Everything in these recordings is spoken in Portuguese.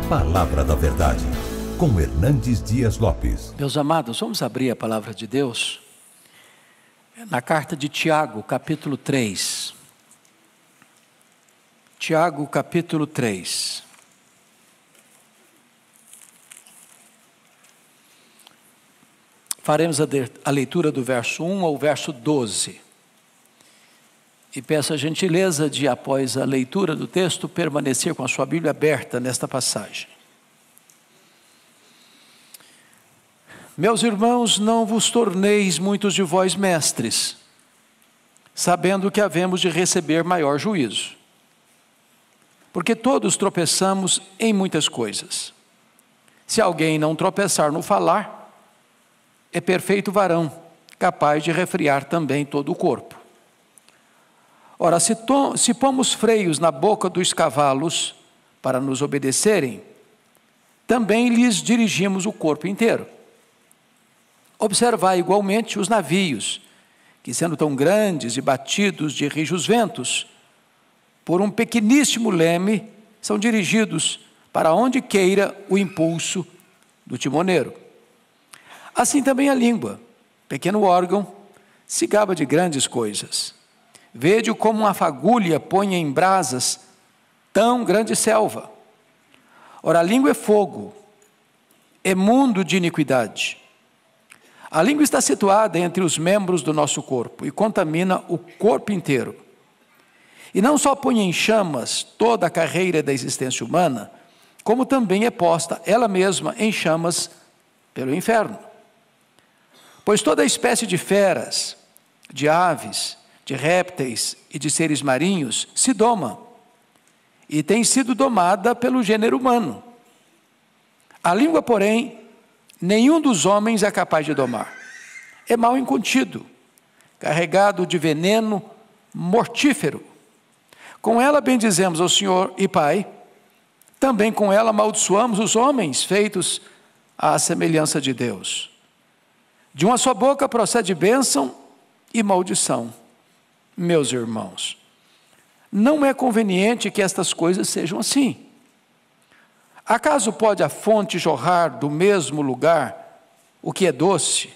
Palavra da Verdade, com Hernandes Dias Lopes. Meus amados, vamos abrir a palavra de Deus na carta de Tiago, capítulo 3. Tiago, capítulo 3. Faremos a leitura do verso 1 ao verso 12. E peço a gentileza de, após a leitura do texto, permanecer com a sua Bíblia aberta nesta passagem. Meus irmãos, não vos torneis muitos de vós mestres, sabendo que havemos de receber maior juízo. Porque todos tropeçamos em muitas coisas. Se alguém não tropeçar no falar, é perfeito varão, capaz de refrear também todo o corpo. Ora, se pomos freios na boca dos cavalos para nos obedecerem, também lhes dirigimos o corpo inteiro. Observai igualmente os navios, que sendo tão grandes e batidos de rijos ventos, por um pequeníssimo leme, são dirigidos para onde queira o impulso do timoneiro. Assim também a língua, pequeno órgão, se gaba de grandes coisas. Vede como uma fagulha põe em brasas tão grande selva. Ora, a língua é fogo, é mundo de iniquidade. A língua está situada entre os membros do nosso corpo e contamina o corpo inteiro. E não só põe em chamas toda a carreira da existência humana, como também é posta ela mesma em chamas pelo inferno. Pois toda espécie de feras, de aves, de répteis e de seres marinhos se doma, e tem sido domada pelo gênero humano. A língua, porém, nenhum dos homens é capaz de domar. É mal incontido, carregado de veneno mortífero. Com ela bendizemos ao Senhor e Pai, também com ela amaldiçoamos os homens feitos à semelhança de Deus. De uma só boca procede bênção e maldição. Meus irmãos, não é conveniente que estas coisas sejam assim. Acaso pode a fonte jorrar do mesmo lugar o que é doce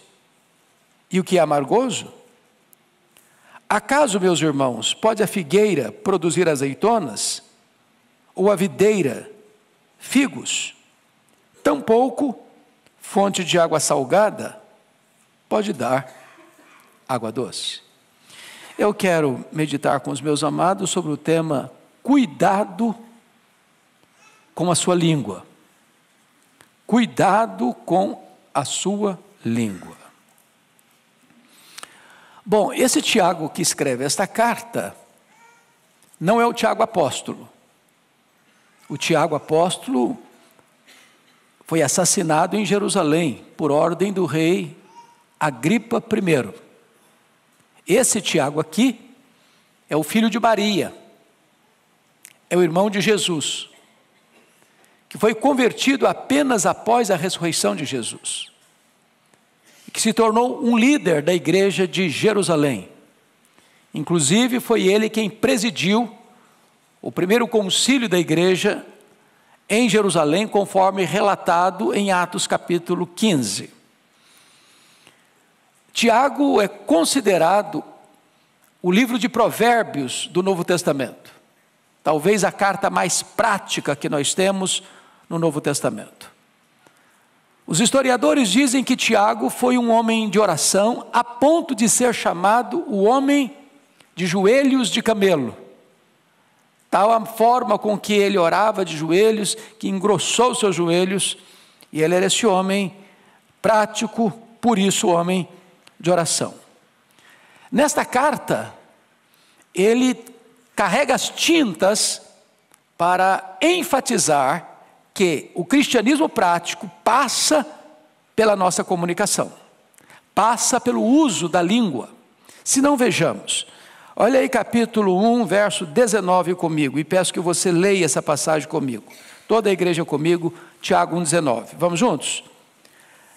e o que é amargoso? Acaso, meus irmãos, pode a figueira produzir azeitonas ou a videira figos? Tampouco fonte de água salgada pode dar água doce. Eu quero meditar com os meus amados sobre o tema cuidado com a sua língua. Cuidado com a sua língua. Bom, esse Tiago que escreve esta carta não é o Tiago apóstolo. O Tiago apóstolo foi assassinado em Jerusalém por ordem do rei Agripa I. Esse Tiago aqui é o filho de Maria, é o irmão de Jesus, que foi convertido apenas após a ressurreição de Jesus, e que se tornou um líder da igreja de Jerusalém. Inclusive foi ele quem presidiu o primeiro concílio da igreja em Jerusalém, conforme relatado em Atos capítulo 15. Tiago é considerado o livro de Provérbios do Novo Testamento. Talvez a carta mais prática que nós temos no Novo Testamento. Os historiadores dizem que Tiago foi um homem de oração a ponto de ser chamado o homem de joelhos de camelo. Tal a forma com que ele orava de joelhos, que engrossou seus joelhos, e ele era esse homem prático, por isso homem de oração. Nesta carta, ele carrega as tintas para enfatizar que o cristianismo prático passa pela nossa comunicação, passa pelo uso da língua. Se não, vejamos, olha aí capítulo 1, verso 19 comigo, e peço que você leia essa passagem comigo, toda a igreja comigo, Tiago 1,19, vamos juntos?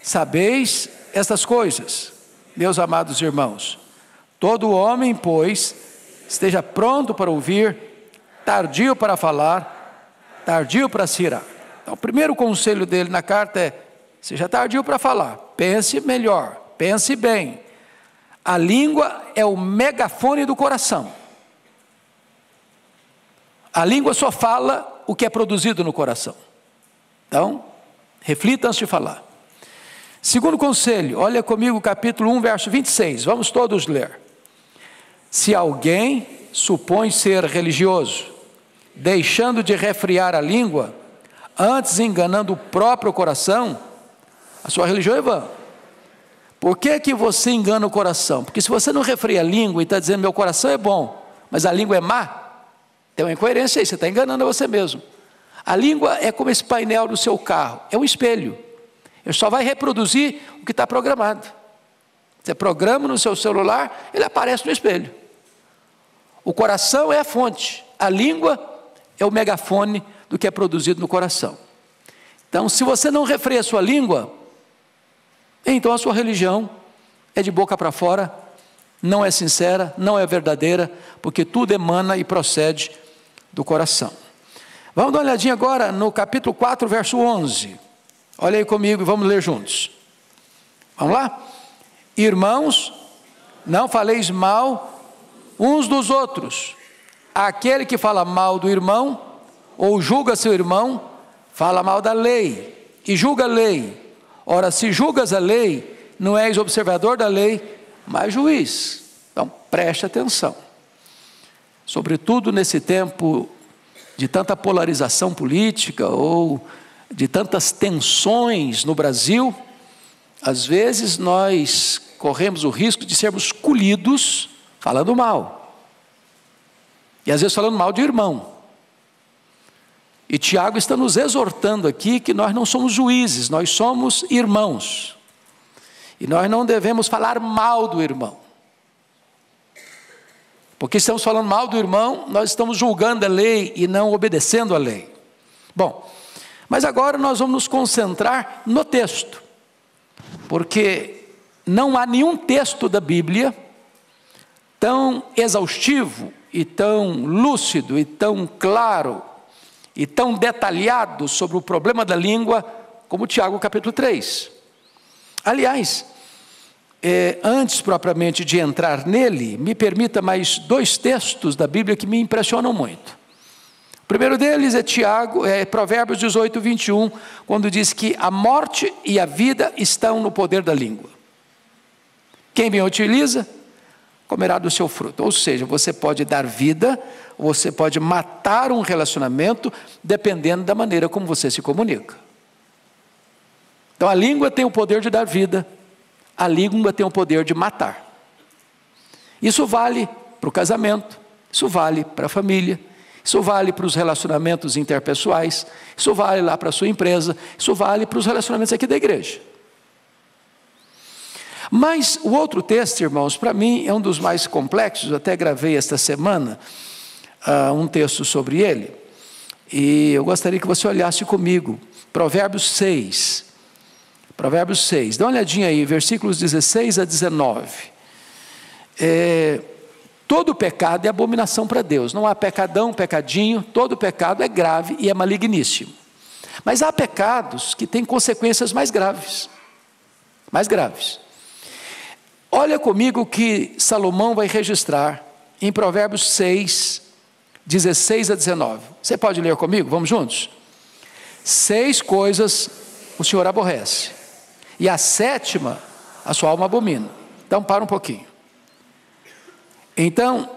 Sabeis estas coisas, meus amados irmãos, todo homem, pois, esteja pronto para ouvir, tardio para falar, tardio para se irar. Então, o primeiro conselho dele na carta é: seja tardio para falar, pense melhor, pense bem. A língua é o megafone do coração. A língua só fala o que é produzido no coração. Então, reflita antes de falar. Segundo conselho, olha comigo capítulo 1, verso 26, vamos todos ler. Se alguém supõe ser religioso, deixando de refrear a língua, antes enganando o próprio coração, a sua religião é vã. Por que você engana o coração? Porque se você não refreia a língua e está dizendo meu coração é bom, mas a língua é má, tem uma incoerência aí, você está enganando a você mesmo. A língua é como esse painel do seu carro, é um espelho. Ele só vai reproduzir o que está programado. Você programa no seu celular, ele aparece no espelho. O coração é a fonte, a língua é o megafone do que é produzido no coração. Então, se você não refreia a sua língua, então a sua religião é de boca para fora, não é sincera, não é verdadeira, porque tudo emana e procede do coração. Vamos dar uma olhadinha agora no capítulo 4, verso 11. Olha aí comigo e vamos ler juntos. Vamos lá? Irmãos, não faleis mal uns dos outros. Aquele que fala mal do irmão, ou julga seu irmão, fala mal da lei, e julga a lei. Ora, se julgas a lei, não és observador da lei, mas juiz. Então, preste atenção. Sobretudo nesse tempo de tanta polarização política, ou de tantas tensões no Brasil, às vezes nós corremos o risco de sermos colhidos falando mal. E às vezes falando mal de irmão. E Tiago está nos exortando aqui que nós não somos juízes, nós somos irmãos. E nós não devemos falar mal do irmão. Porque estamos falando mal do irmão, nós estamos julgando a lei e não obedecendo a lei. Bom, mas agora nós vamos nos concentrar no texto. Porque não há nenhum texto da Bíblia tão exaustivo e tão lúcido e tão claro e tão detalhado sobre o problema da língua como Tiago capítulo 3. Aliás, antes propriamente de entrar nele, me permita mais dois textos da Bíblia que me impressionam muito. O primeiro deles é Provérbios 18, 21, quando diz que a morte e a vida estão no poder da língua. Quem bem utiliza, comerá do seu fruto. Ou seja, você pode dar vida, você pode matar um relacionamento, dependendo da maneira como você se comunica. Então a língua tem o poder de dar vida, a língua tem o poder de matar. Isso vale para o casamento, isso vale para a família, isso vale para os relacionamentos interpessoais, isso vale lá para a sua empresa, isso vale para os relacionamentos aqui da igreja. Mas o outro texto, irmãos, para mim é um dos mais complexos, eu até gravei esta semana um texto sobre ele, e eu gostaria que você olhasse comigo, Provérbios 6, dá uma olhadinha aí, versículos 16 a 19, todo pecado é abominação para Deus, não há pecadão, pecadinho, todo pecado é grave e é maligníssimo, mas há pecados que têm consequências mais graves, olha comigo o que Salomão vai registrar em Provérbios 6, 16 a 19, você pode ler comigo? Vamos juntos? 6 coisas o Senhor aborrece, e a 7ª a sua alma abomina. Então para um pouquinho. Então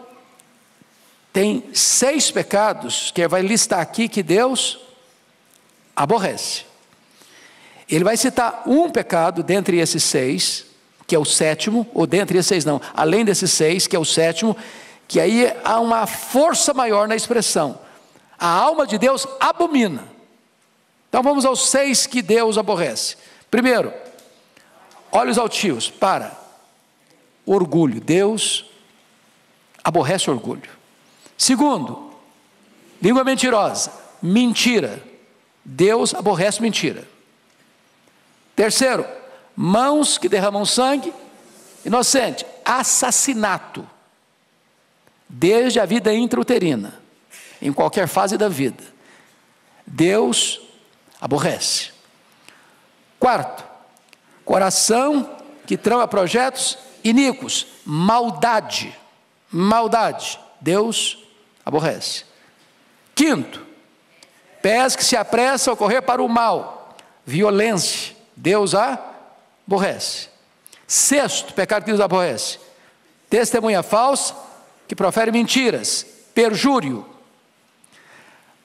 tem 6 pecados que ele vai listar aqui que Deus aborrece. Ele vai citar um pecado dentre esses 6, que é o 7º, ou dentre esses 6 não, além desses 6, que é o 7º, que aí há uma força maior na expressão. A alma de Deus abomina. Então vamos aos 6 que Deus aborrece. Primeiro, olhos altivos, orgulho, Deus aborrece orgulho. Segundo, língua mentirosa, mentira, Deus aborrece mentira. Terceiro, mãos que derramam sangue, inocente, assassinato, desde a vida intrauterina, em qualquer fase da vida, Deus aborrece. Quarto, coração que trama projetos iníquos, maldade, Deus aborrece. Quinto, pés que se apressam a correr para o mal, violência, Deus aborrece. Sexto, pecado que Deus aborrece, testemunha falsa que profere mentiras, perjúrio.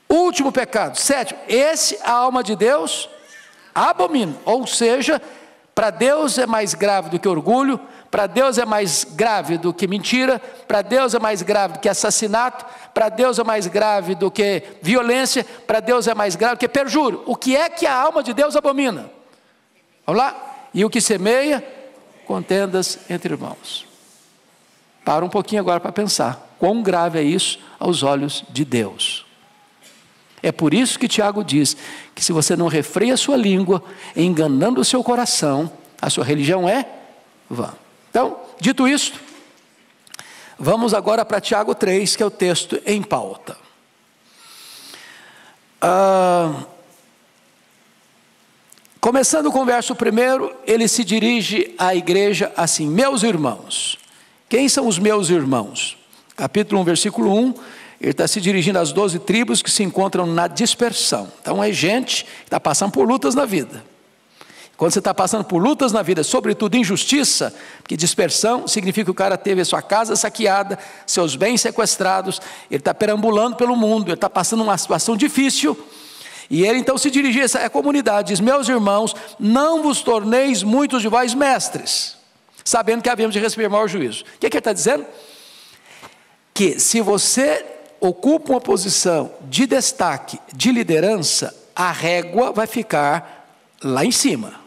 Último pecado, sétimo, esse a alma de Deus abomina, ou seja, para Deus é mais grave do que orgulho, para Deus é mais grave do que mentira, para Deus é mais grave do que assassinato, para Deus é mais grave do que violência, para Deus é mais grave do que perjúrio. O que é que a alma de Deus abomina? Vamos lá? E o que semeia? Contendas entre irmãos. Para um pouquinho agora para pensar, quão grave é isso aos olhos de Deus. É por isso que Tiago diz que se você não refreia a sua língua, enganando o seu coração, a sua religião é vã. Então, dito isto, vamos agora para Tiago 3, que é o texto em pauta. Começando com o verso 1, ele se dirige à igreja assim: meus irmãos. Quem são os meus irmãos? Capítulo 1, versículo 1, ele está se dirigindo às 12 tribos que se encontram na dispersão. Então é gente que está passando por lutas na vida. Quando você está passando por lutas na vida, sobretudo injustiça, porque dispersão significa que o cara teve a sua casa saqueada, seus bens sequestrados, ele está perambulando pelo mundo, ele está passando uma situação difícil, e ele então se dirige a essa comunidade, diz: meus irmãos, não vos torneis muitos de vós mestres, sabendo que havemos de receber maior juízo. O que ele está dizendo? Que se você ocupa uma posição de destaque, de liderança, a régua vai ficar lá em cima.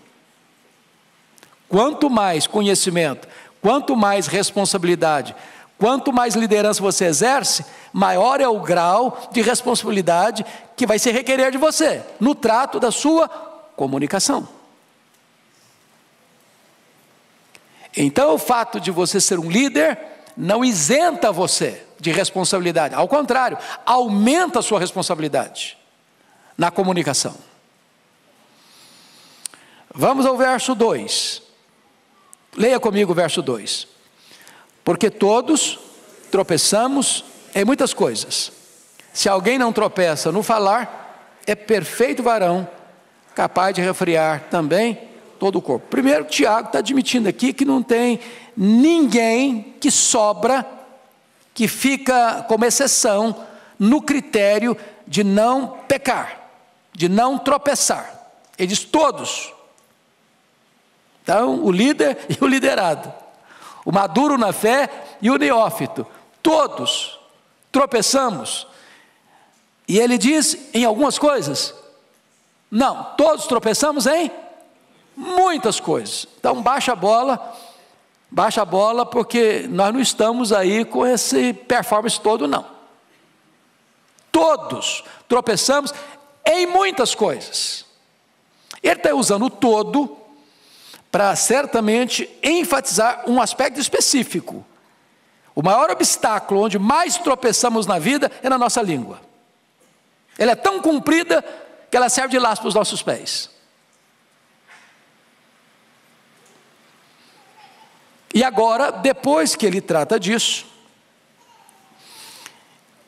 Quanto mais conhecimento, quanto mais responsabilidade, quanto mais liderança você exerce, maior é o grau de responsabilidade que vai se requerer de você, no trato da sua comunicação. Então o fato de você ser um líder não isenta você de responsabilidade, ao contrário, aumenta a sua responsabilidade na comunicação. Vamos ao verso 2, leia comigo o verso 2. Porque todos tropeçamos em muitas coisas. Se alguém não tropeça no falar, é perfeito varão, capaz de refrear também todo o corpo. Primeiro, Tiago está admitindo aqui que não tem ninguém que sobra, que fica como exceção no critério de não pecar, de não tropeçar. Ele diz todos. Então, o líder e o liderado, o maduro na fé e o neófito, todos tropeçamos. E ele diz em algumas coisas? Não, todos tropeçamos em muitas coisas. Então baixa a bola, porque nós não estamos aí com esse performance todo, não. Todos tropeçamos em muitas coisas. Ele está usando o todo para certamente enfatizar um aspecto específico. O maior obstáculo onde mais tropeçamos na vida é na nossa língua. Ela é tão comprida que ela serve de laço para os nossos pés. E agora, depois que ele trata disso,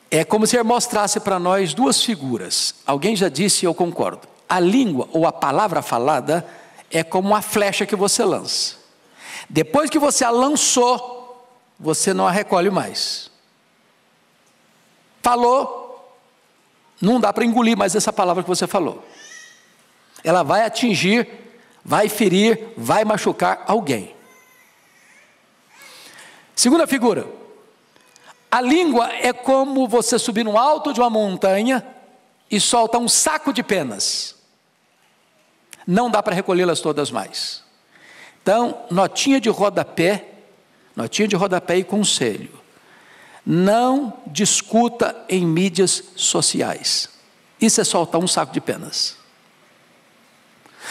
é como se ele mostrasse para nós duas figuras. Alguém já disse e eu concordo. A língua ou a palavra falada é como uma flecha que você lança. Depois que você a lançou, você não a recolhe mais. Falou, não dá para engolir mais essa palavra que você falou. Ela vai atingir, vai ferir, vai machucar alguém. Segunda figura, a língua é como você subir no alto de uma montanha e solta um saco de penas. Não dá para recolhê-las todas mais. Então, notinha de rodapé e conselho. Não discuta em mídias sociais. Isso é soltar um saco de penas.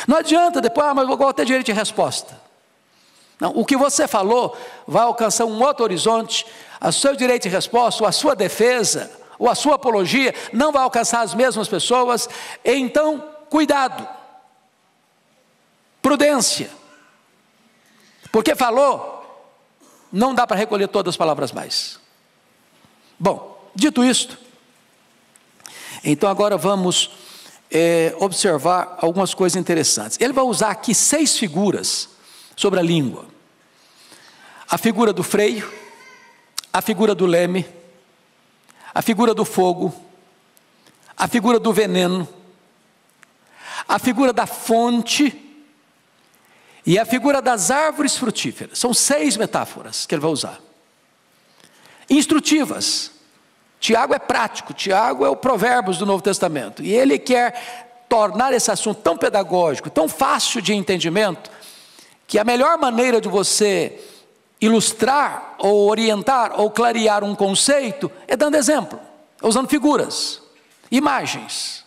Não adianta depois, mas eu vou ter direito de resposta. Não, o que você falou vai alcançar um outro horizonte, o seu direito de resposta, ou a sua defesa, ou a sua apologia, não vai alcançar as mesmas pessoas, então cuidado, prudência, porque falou, não dá para recolher todas as palavras mais. Bom, dito isto, então agora vamos observar algumas coisas interessantes. Ele vai usar aqui 6 figuras sobre a língua: a figura do freio, a figura do leme, a figura do fogo, a figura do veneno, a figura da fonte e a figura das árvores frutíferas. São 6 metáforas que ele vai usar, instrutivas. Tiago é prático, Tiago é o Provérbios do Novo Testamento, e ele quer tornar esse assunto tão pedagógico, tão fácil de entendimento, que a melhor maneira de você ilustrar, ou orientar, ou clarear um conceito, é dando exemplo, usando figuras, imagens.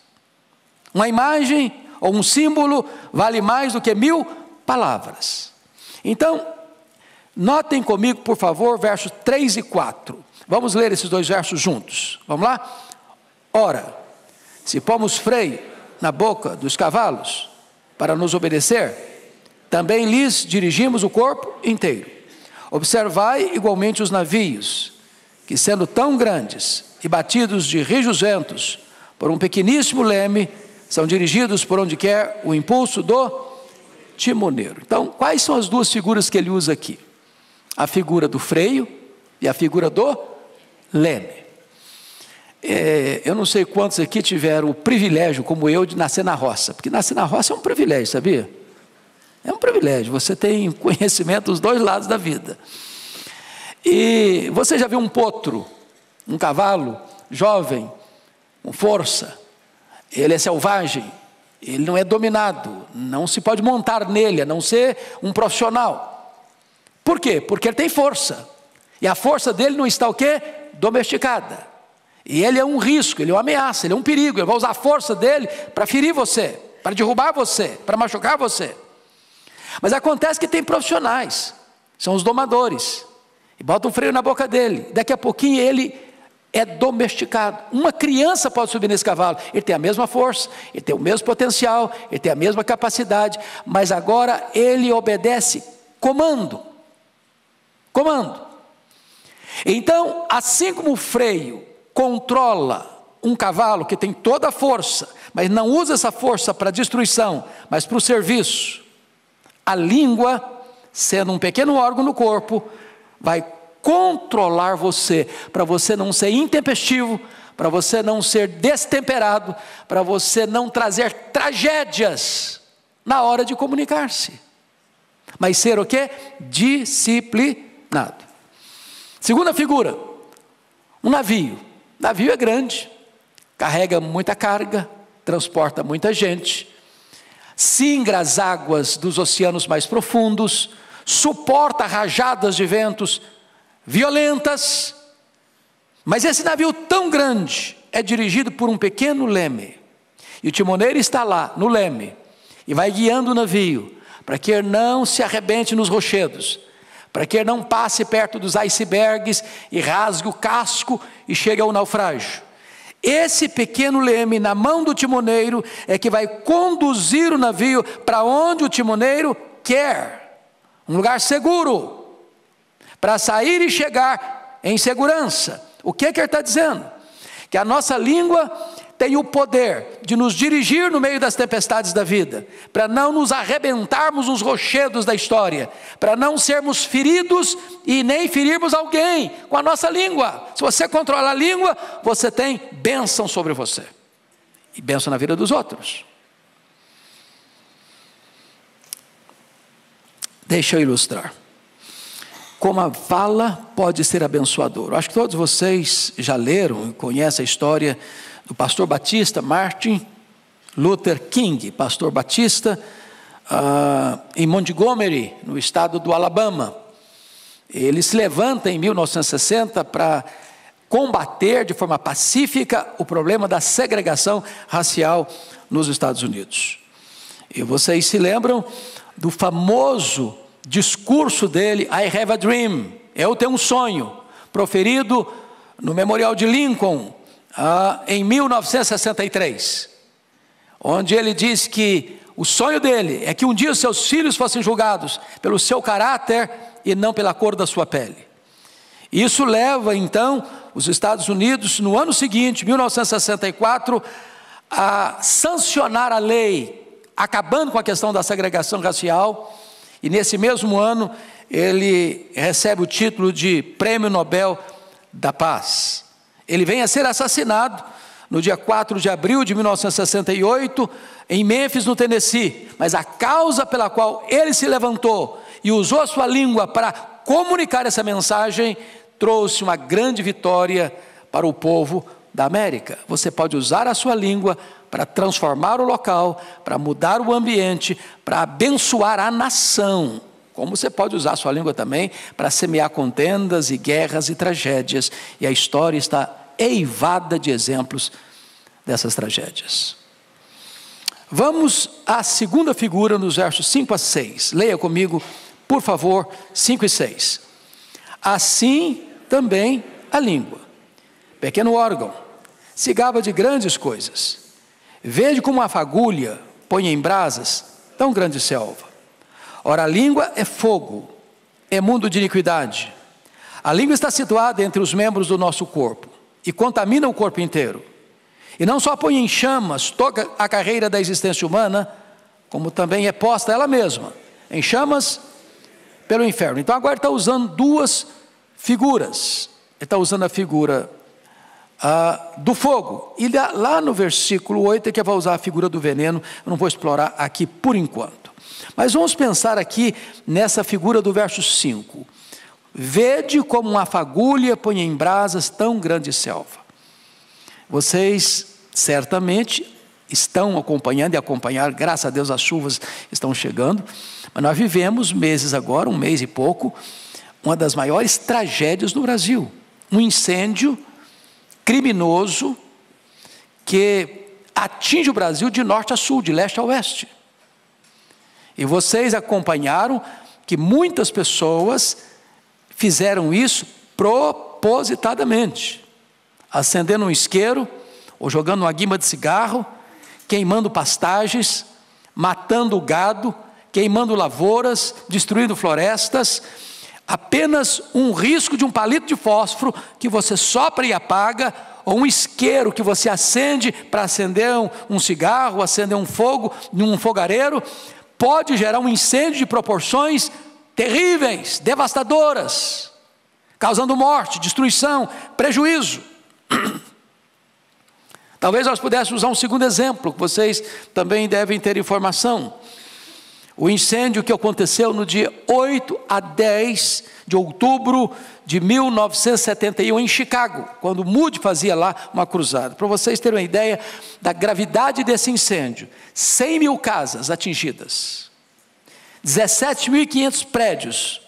Uma imagem ou um símbolo vale mais do que 1000 palavras. Então, notem comigo, por favor, versos 3 e 4. Vamos ler esses 2 versos juntos. Vamos lá? Ora, se pomos freio na boca dos cavalos para nos obedecer, também lhes dirigimos o corpo inteiro. Observai igualmente os navios, que sendo tão grandes e batidos de rijos ventos por um pequeníssimo leme, são dirigidos por onde quer o impulso do timoneiro. Então, quais são as 2 figuras que ele usa aqui? A figura do freio e a figura do leme. Eu não sei quantos aqui tiveram o privilégio, como eu, de nascer na roça, porque nascer na roça é um privilégio, sabia? É um privilégio, você tem conhecimento dos 2 lados da vida. E você já viu um potro, um cavalo jovem, com força? Ele é selvagem, ele não é dominado, não se pode montar nele, a não ser um profissional. Por quê? Porque ele tem força, e a força dele não está o quê? Domesticada. E ele é um risco, ele é uma ameaça, ele é um perigo. Ele vai usar a força dele para ferir você, para derrubar você, para machucar você. Mas acontece que tem profissionais, são os domadores, e botam um freio na boca dele. Daqui a pouquinho ele é domesticado. Uma criança pode subir nesse cavalo, ele tem a mesma força, ele tem o mesmo potencial, ele tem a mesma capacidade, mas agora ele obedece comando. Então, assim como o freio controla um cavalo que tem toda a força, mas não usa essa força para destruição, mas para o serviço, a língua, sendo um pequeno órgão no corpo, vai controlar você, para você não ser intempestivo, para você não ser destemperado, para você não trazer tragédias na hora de comunicar-se, mas ser o quê? Disciplinado. Segunda figura, um navio. Navio é grande, carrega muita carga, transporta muita gente, singra as águas dos oceanos mais profundos, suporta rajadas de ventos violentas. Mas esse navio tão grande é dirigido por um pequeno leme, e o timoneiro está lá no leme e vai guiando o navio para que ele não se arrebente nos rochedos, para que ele não passe perto dos icebergs e rasgue o casco e chegue ao naufrágio. Esse pequeno leme na mão do timoneiro é que vai conduzir o navio para onde o timoneiro quer, um lugar seguro, para sair e chegar em segurança. O que ele está dizendo? Que a nossa língua tem o poder de nos dirigir no meio das tempestades da vida, para não nos arrebentarmos nos rochedos da história, para não sermos feridos e nem ferirmos alguém com a nossa língua. Se você controla a língua, você tem bênção sobre você, e bênção na vida dos outros. Deixa eu ilustrar como a fala pode ser abençoadora. Eu acho que todos vocês já leram e conhecem a história do pastor batista Martin Luther King, pastor batista, em Montgomery, no estado do Alabama. Ele se levanta em 1960 para combater de forma pacífica o problema da segregação racial nos Estados Unidos. E vocês se lembram do famoso discurso dele, I have a dream, eu tenho um sonho, proferido no Memorial de Lincoln, em 1963. onde ele diz que o sonho dele é que um dia os seus filhos fossem julgados pelo seu caráter e não pela cor da sua pele. Isso leva então os Estados Unidos, no ano seguinte, 1964, a sancionar a lei, acabando com a questão da segregação racial, e nesse mesmo ano ele recebe o título de Prêmio Nobel da Paz. Ele vem a ser assassinado no dia 4 de abril de 1968, em Memphis, no Tennessee, mas a causa pela qual ele se levantou e usou a sua língua para comunicar essa mensagem, trouxe uma grande vitória para o povo da América. Você pode usar a sua língua para transformar o local, para mudar o ambiente, para abençoar a nação, como você pode usar a sua língua também para semear contendas e guerras e tragédias, e a história está eivada de exemplos dessas tragédias. Vamos à segunda figura nos versos 5 a 6. Leia comigo, por favor, 5 e 6. Assim também a língua, pequeno órgão, se gaba de grandes coisas. Vede como uma fagulha põe em brasas tão grande selva. Ora, a língua é fogo, é mundo de iniquidade. A língua está situada entre os membros do nosso corpo e contamina o corpo inteiro. E não só põe em chamas toda a carreira da existência humana, como também é posta ela mesma em chamas pelo inferno. Então agora ele está usando duas figuras. Ele está usando a figura do fogo. E lá no versículo 8 é que vai usar a figura do veneno. Eu não vou explorar aqui por enquanto. Mas vamos pensar aqui nessa figura do verso 5. Vede como uma fagulha põe em brasas tão grande selva. Vocês certamente estão acompanhando e acompanhar, graças a Deus as chuvas estão chegando, mas nós vivemos meses agora, um mês e pouco, uma das maiores tragédias do Brasil. Um incêndio criminoso que atinge o Brasil de norte a sul, de leste a oeste. E vocês acompanharam que muitas pessoas fizeram isso propositadamente, acendendo um isqueiro, ou jogando uma guimba de cigarro, queimando pastagens, matando o gado, queimando lavouras, destruindo florestas, apenas um risco de um palito de fósforo que você sopra e apaga, ou um isqueiro que você acende para acender um cigarro, acender um fogo num fogareiro, pode gerar um incêndio de proporções terríveis, devastadoras, causando morte, destruição, prejuízo. Talvez nós pudéssemos usar um segundo exemplo, que vocês também devem ter informação. O incêndio que aconteceu no dia 8 a 10 de outubro de 1971 em Chicago, quando Moody fazia lá uma cruzada. Para vocês terem uma ideia da gravidade desse incêndio, 100 mil casas atingidas, 17.500 prédios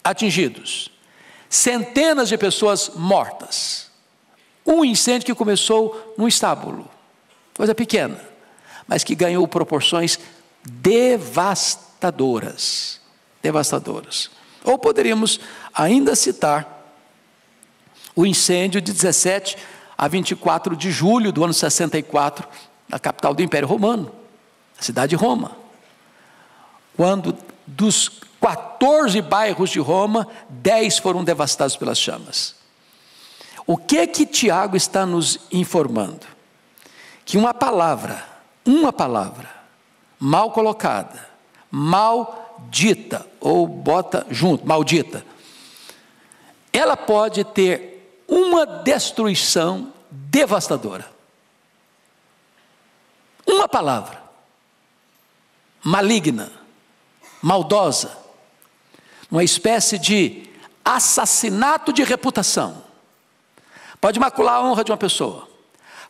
atingidos, centenas de pessoas mortas. Um incêndio que começou num estábulo, coisa pequena, mas que ganhou proporções devastadoras. Ou poderíamos ainda citar o incêndio de 17 a 24 de julho do ano 64, na capital do Império Romano, a cidade de Roma, quando dos 14 bairros de Roma, 10 foram devastados pelas chamas. O que Tiago está nos informando? Que uma palavra mal colocada, mal dita, ou bota junto, maldita, ela pode ter uma destruição devastadora. Uma palavra maligna, maldosa, uma espécie de assassinato de reputação. Pode macular a honra de uma pessoa,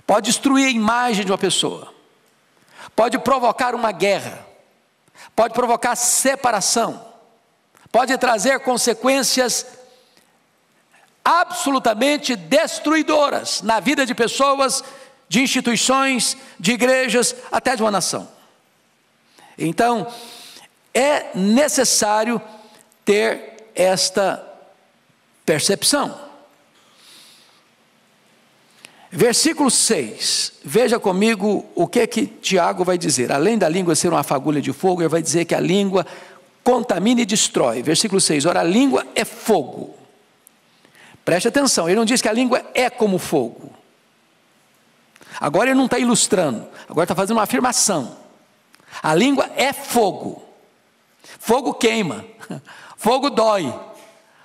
pode destruir a imagem de uma pessoa, pode provocar uma guerra, pode provocar separação, pode trazer consequências absolutamente destruidoras na vida de pessoas, de instituições, de igrejas, até de uma nação. Então, é necessário ter esta percepção. Versículo 6, veja comigo o que Tiago vai dizer. Além da língua ser uma fagulha de fogo, ele vai dizer que a língua contamina e destrói. Versículo 6, ora, a língua é fogo. Preste atenção, ele não diz que a língua é como fogo. Agora ele não está ilustrando, agora está fazendo uma afirmação. A língua é fogo. Fogo queima, fogo dói,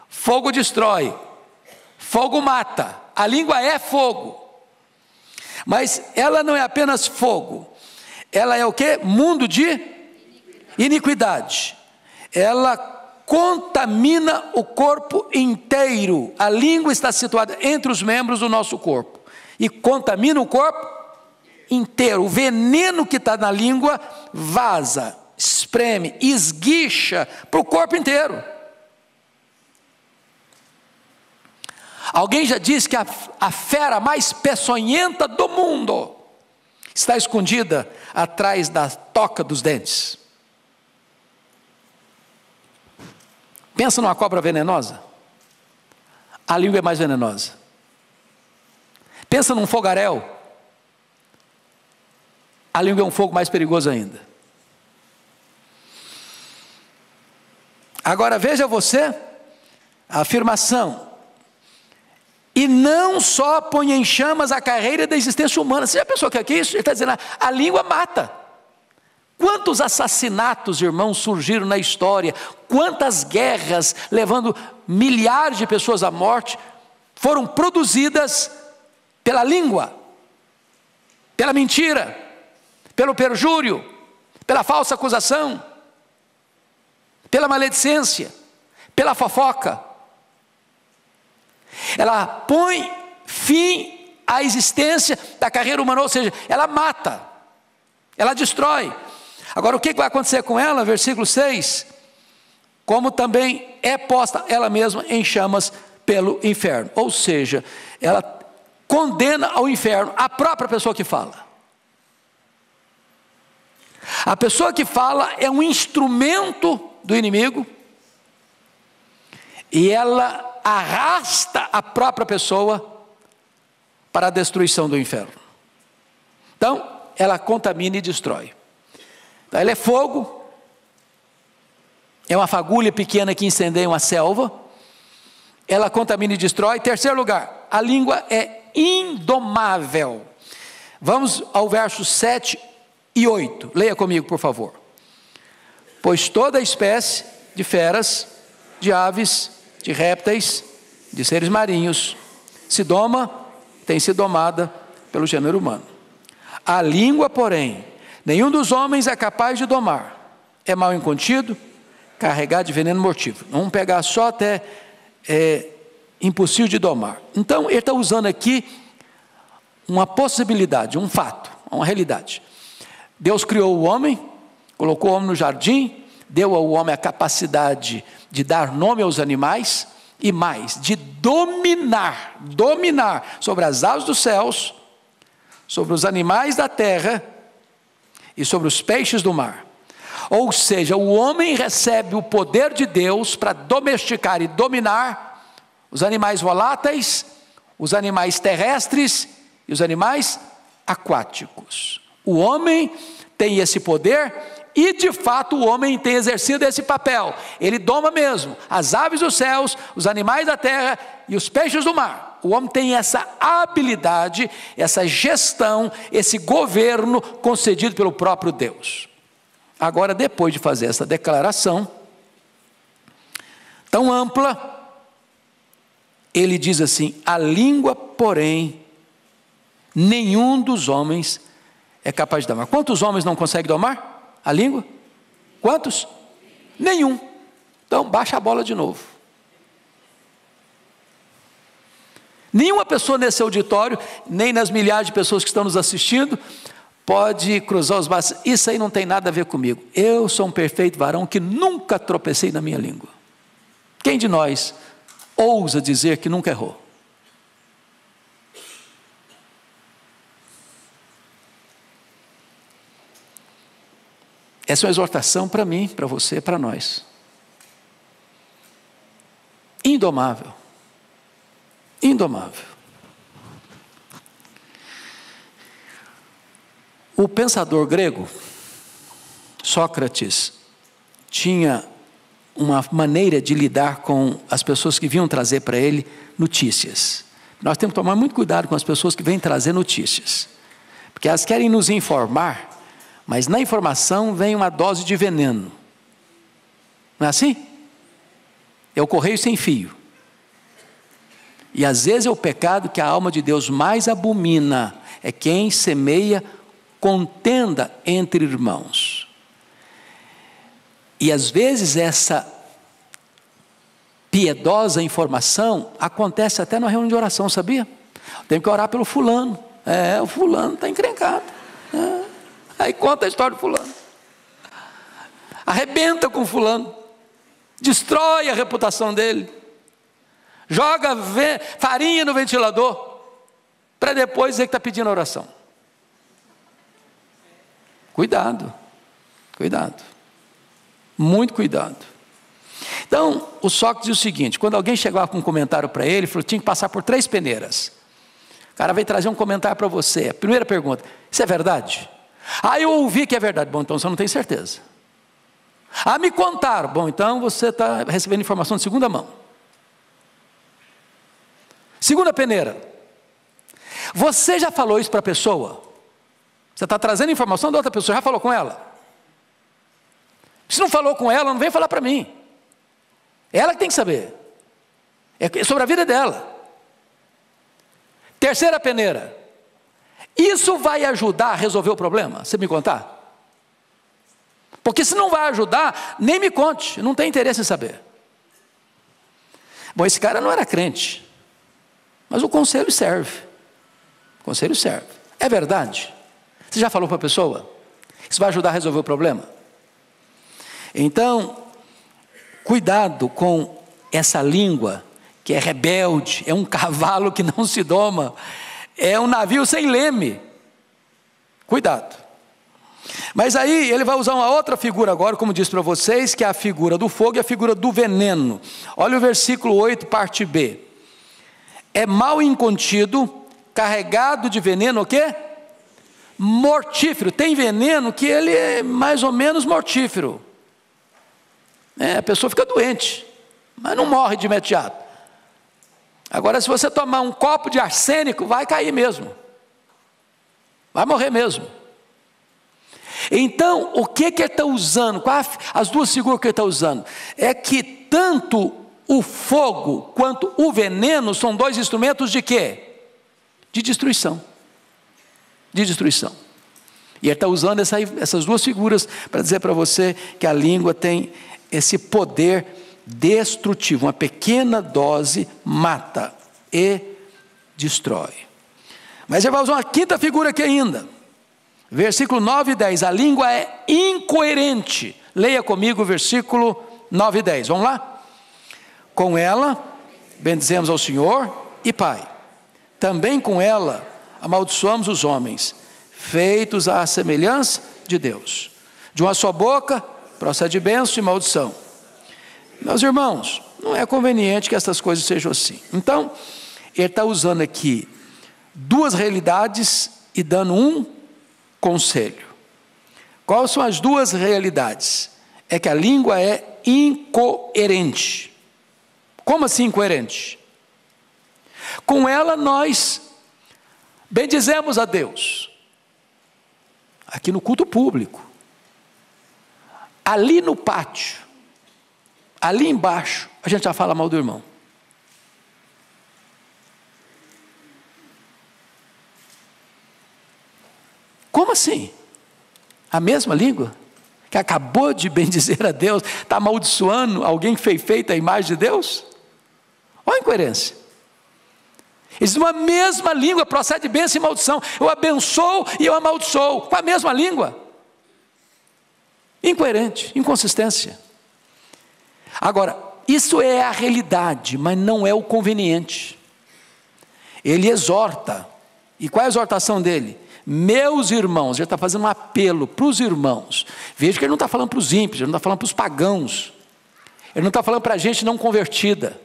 fogo destrói, fogo mata. A língua é fogo. Mas ela não é apenas fogo, ela é o quê? Mundo de iniquidade. Ela contamina o corpo inteiro. A língua está situada entre os membros do nosso corpo e contamina o corpo inteiro. O veneno que está na língua vaza, espreme, esguicha para o corpo inteiro. Alguém já disse que a fera mais peçonhenta do mundo está escondida atrás da toca dos dentes. Pensa numa cobra venenosa. A língua é mais venenosa. Pensa num fogaréu. A língua é um fogo mais perigoso ainda. Agora veja você a afirmação. E não só põe em chamas a carreira da existência humana. Você já pensou que é isso? Ele está dizendo, a língua mata. Quantos assassinatos, irmãos, surgiram na história? Quantas guerras, levando milhares de pessoas à morte, foram produzidas pela língua, pela mentira, pelo perjúrio, pela falsa acusação, pela maledicência, pela fofoca. Ela põe fim à existência da carreira humana, ou seja, ela mata, ela destrói. Agora o que vai acontecer com ela? Versículo 6, como também é posta ela mesma em chamas pelo inferno, ou seja, ela condena ao inferno a própria pessoa que fala. A pessoa que fala é um instrumento do inimigo, e ela arrasta a própria pessoa para a destruição do inferno. Então, ela contamina e destrói. Então, ela é fogo, é uma fagulha pequena que incendeia uma selva, ela contamina e destrói. Terceiro lugar, a língua é indomável. Vamos ao verso 7 e 8, leia comigo, por favor. Pois toda espécie de feras, de aves, de répteis, de seres marinhos, se doma, tem sido domada pelo gênero humano. A língua, porém, nenhum dos homens é capaz de domar. É mal incontido, carregado de veneno mortífero. Vamos pegar só até impossível de domar. Então, ele está usando aqui uma possibilidade, um fato, uma realidade. Deus criou o homem, colocou o homem no jardim, deu ao homem a capacidade de dar nome aos animais e mais, de dominar sobre as aves dos céus, sobre os animais da terra e sobre os peixes do mar. Ou seja, o homem recebe o poder de Deus para domesticar e dominar os animais voláteis, os animais terrestres e os animais aquáticos. O homem tem esse poder e, de fato, o homem tem exercido esse papel. Ele doma mesmo as aves dos céus, os animais da terra e os peixes do mar. O homem tem essa habilidade, essa gestão, esse governo concedido pelo próprio Deus. Agora, depois de fazer essa declaração tão ampla, ele diz assim: a língua, porém, nenhum dos homens é capaz de domar. Quantos homens não conseguem domar a língua? Quantos? Nenhum. Então, baixa a bola de novo. Nenhuma pessoa nesse auditório, nem nas milhares de pessoas que estão nos assistindo, pode cruzar os braços. Isso aí não tem nada a ver comigo. Eu sou um perfeito varão que nunca tropecei na minha língua. Quem de nós ousa dizer que nunca errou? Essa é uma exortação para mim, para você, para nós. Indomável. Indomável. O pensador grego, Sócrates, tinha uma maneira de lidar com as pessoas que vinham trazer para ele notícias. Nós temos que tomar muito cuidado com as pessoas que vêm trazer notícias, porque elas querem nos informar, mas na informação vem uma dose de veneno. Não é assim? É o correio sem fio. E às vezes é o pecado que a alma de Deus mais abomina, é quem semeia contenda entre irmãos. E às vezes essa piedosa informação acontece até na reunião de oração, sabia? Tem que orar pelo fulano. O fulano está encrencado. Aí conta a história do fulano. Arrebenta com o fulano. Destrói a reputação dele. Joga farinha no ventilador, para depois dizer que está pedindo oração. Cuidado. Cuidado. Muito cuidado. Então, o Sócrates diz o seguinte: quando alguém chegava com um comentário para ele, falou que tinha que passar por 3 peneiras. O cara veio trazer um comentário para você. A primeira pergunta: isso é verdade? Eu ouvi que é verdade. Bom, então você não tem certeza. Me contaram. Bom, então você está recebendo informação de segunda mão. Segunda peneira: você já falou isso para a pessoa? Você está trazendo informação da outra pessoa, já falou com ela? Se não falou com ela, não vem falar para mim. Ela que tem que saber. É sobre a vida dela. Terceira peneira: isso vai ajudar a resolver o problema? Você me contar? Porque se não vai ajudar, nem me conte, não tem interesse em saber. Bom, esse cara não era crente, mas o conselho serve. O conselho serve. É verdade? Você já falou para a pessoa? Isso vai ajudar a resolver o problema? Então, cuidado com essa língua que é rebelde, é um cavalo que não se doma, é um navio sem leme. Cuidado. Mas aí ele vai usar uma outra figura agora, como disse para vocês, que é a figura do fogo e a figura do veneno. Olha o versículo 8, parte B. É mal incontido, carregado de veneno, o quê? Mortífero. Tem veneno que ele é mais ou menos mortífero. A pessoa fica doente, mas não morre de imediato. Agora, se você tomar um copo de arsênico, vai cair mesmo. Vai morrer mesmo. Então, o que ele está usando? As duas figuras que ele está usando? É que tanto o fogo quanto o veneno são 2 instrumentos de quê? De destruição. De destruição. E ele está usando essas duas figuras para dizer para você que a língua tem esse poder destrutivo. Uma pequena dose mata e destrói. Mas ele vai usar uma quinta figura aqui ainda. Versículo 9 e 10. A língua é incoerente. Leia comigo o versículo 9 e 10. Vamos lá? Com ela bendizemos ao Senhor e Pai. Também com ela amaldiçoamos os homens, feitos à semelhança de Deus. De uma só boca procede bênção e maldição. Meus irmãos, não é conveniente que essas coisas sejam assim. Então, ele está usando aqui 2 realidades e dando um conselho. Quais são as 2 realidades? É que a língua é incoerente. Como assim incoerente? Com ela nós bendizemos a Deus. Aqui no culto público. Ali no pátio. Ali embaixo, a gente já fala mal do irmão. Como assim? A mesma língua? Que acabou de bendizer a Deus, está amaldiçoando alguém que foi feito à imagem de Deus? Olha a incoerência. Existe uma mesma língua, procede bênção e maldição. Eu abençoo e eu amaldiçoo, com a mesma língua. Incoerente, inconsistência. Agora, isso é a realidade, mas não é o conveniente. Ele exorta. E qual é a exortação dele? Meus irmãos, ele está fazendo um apelo para os irmãos. Veja que ele não está falando para os ímpios, ele não está falando para os pagãos. Ele não está falando para a gente não convertida.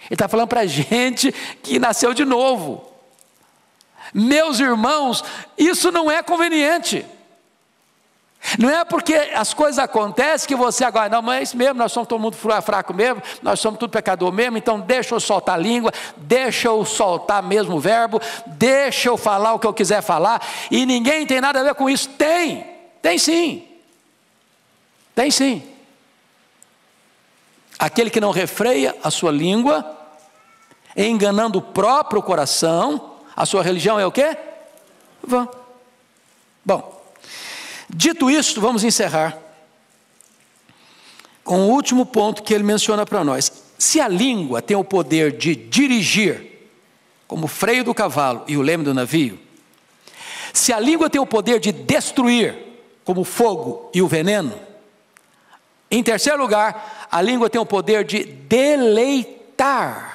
Ele está falando para a gente que nasceu de novo. Meus irmãos, isso não é conveniente. Não é porque as coisas acontecem que você agora, não, mas é isso mesmo, nós somos todo mundo fraco mesmo, nós somos tudo pecador mesmo, então deixa eu soltar a língua, deixa eu soltar mesmo o verbo, deixa eu falar o que eu quiser falar, e ninguém tem nada a ver com isso. Tem sim. Tem sim. Aquele que não refreia a sua língua, enganando o próprio coração, a sua religião é o quê? Vã. Bom, dito isto, vamos encerrar com o último ponto que ele menciona para nós. Se a língua tem o poder de dirigir, como o freio do cavalo e o leme do navio, se a língua tem o poder de destruir, como o fogo e o veneno, em terceiro lugar, a língua tem o poder de deleitar,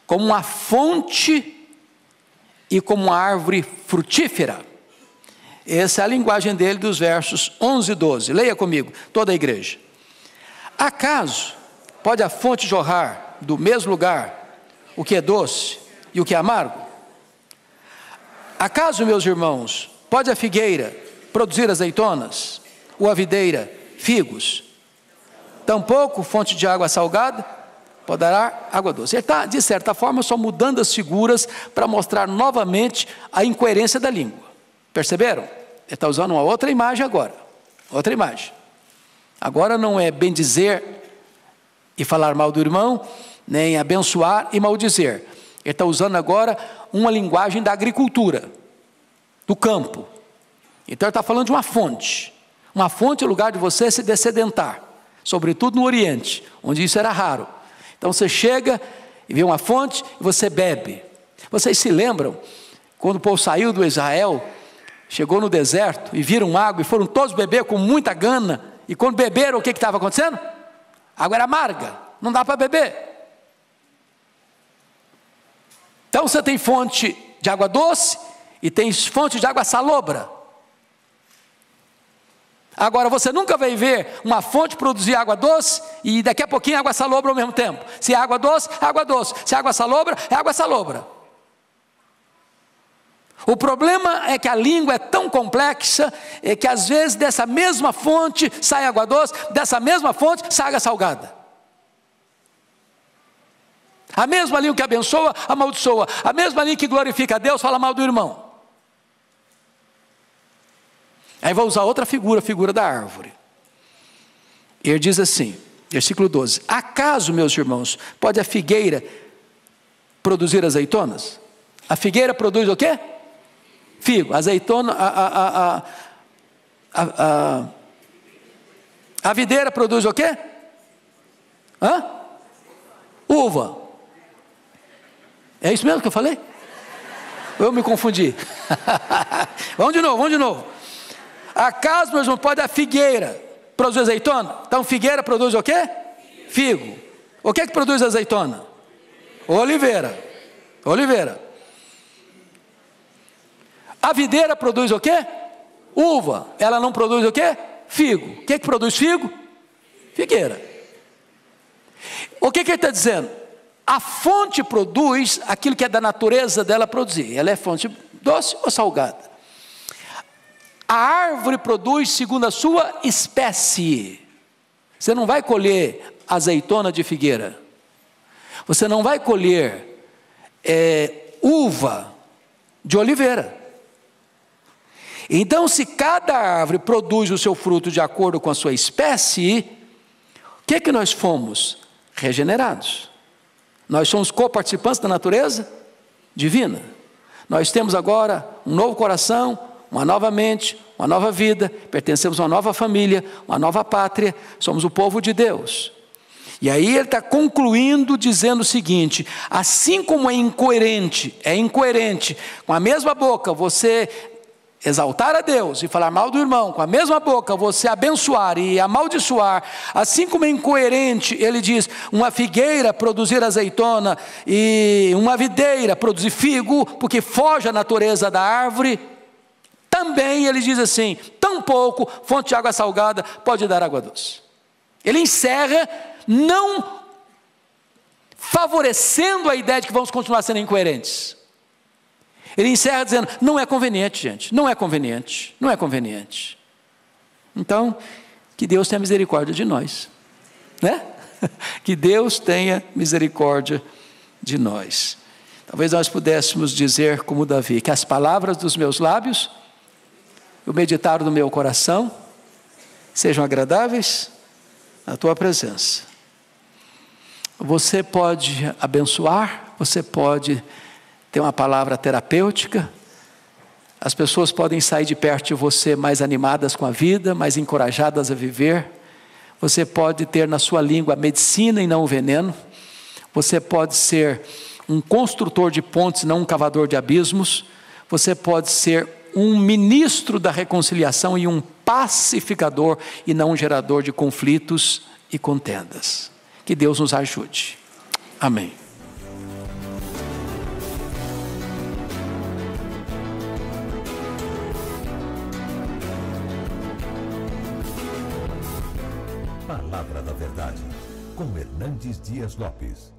como uma fonte e como uma árvore frutífera. Essa é a linguagem dele dos versos 11 e 12. Leia comigo, toda a igreja. Acaso pode a fonte jorrar do mesmo lugar o que é doce e o que é amargo? Acaso, meus irmãos, pode a figueira produzir azeitonas, ou a videira figos? Tampouco fonte de água salgada poderá água doce. Ele está, de certa forma, só mudando as figuras para mostrar novamente a incoerência da língua. Perceberam? Ele está usando uma outra imagem agora. Outra imagem. Agora não é bem dizer e falar mal do irmão, nem abençoar e maldizer. Ele está usando agora uma linguagem da agricultura, do campo. Então ele está falando de uma fonte. Uma fonte é o lugar de você se dessedentar, sobretudo no Oriente, onde isso era raro. Então você chega e vê uma fonte e você bebe. Vocês se lembram, quando o povo saiu do Israel, chegou no deserto e viram água e foram todos beber com muita gana, e quando beberam, o que estava acontecendo? A água era amarga, não dá para beber. Então você tem fonte de água doce e tem fonte de água salobra. Agora você nunca vai ver uma fonte produzir água doce e daqui a pouquinho água salobra ao mesmo tempo. Se é água doce, é água doce. Se é água salobra, é água salobra. O problema é que a língua é tão complexa que às vezes dessa mesma fonte sai água doce, dessa mesma fonte sai água salgada. A mesma língua que abençoa, amaldiçoa. A mesma língua que glorifica a Deus, fala mal do irmão. Aí vou usar outra figura, a figura da árvore. Ele diz assim, versículo 12: acaso, meus irmãos, pode a figueira produzir azeitonas? A figueira produz o quê? Figo. Azeitona, a videira produz o quê? Uva. É isso mesmo que eu falei? Eu me confundi. Vamos de novo. Acaso, meus irmãos, pode a figueira produzir azeitona? Então figueira produz o quê? Figo. O que produz azeitona? Oliveira. A videira produz o quê? Uva. Ela não produz o quê? Figo. O que produz figo? Figueira. O que ele está dizendo? A fonte produz aquilo que é da natureza dela produzir. Ela é fonte doce ou salgada? A árvore produz segundo a sua espécie. Você não vai colher azeitona de figueira. Você não vai colher uva de oliveira. Então, se cada árvore produz o seu fruto de acordo com a sua espécie, o que nós fomos? Regenerados. Nós somos coparticipantes da natureza divina. Nós temos agora um novo coração, uma nova mente, uma nova vida, pertencemos a uma nova família, uma nova pátria, somos o povo de Deus. E aí ele está concluindo dizendo o seguinte: assim como é incoerente com a mesma boca você exaltar a Deus e falar mal do irmão, com a mesma boca você abençoar e amaldiçoar, assim como é incoerente, ele diz, uma figueira produzir azeitona e uma videira produzir figo, porque foge à natureza da árvore, também ele diz assim, tampouco fonte de água salgada pode dar água doce. Ele encerra não favorecendo a ideia de que vamos continuar sendo incoerentes. Ele encerra dizendo, não é conveniente, gente, não é conveniente. Então, que Deus tenha misericórdia de nós, né? Que Deus tenha misericórdia de nós. Talvez nós pudéssemos dizer como Davi, que as palavras dos meus lábios, o meditar do meu coração, sejam agradáveis na tua presença. Você pode abençoar, você pode ter uma palavra terapêutica, as pessoas podem sair de perto de você mais animadas com a vida, mais encorajadas a viver. Você pode ter na sua língua a medicina e não o veneno. Você pode ser um construtor de pontes, não um cavador de abismos. Você pode ser um ministro da reconciliação e um pacificador e não um gerador de conflitos e contendas. Que Deus nos ajude. Amém. Palavra da Verdade, com Hernandes Dias Lopes.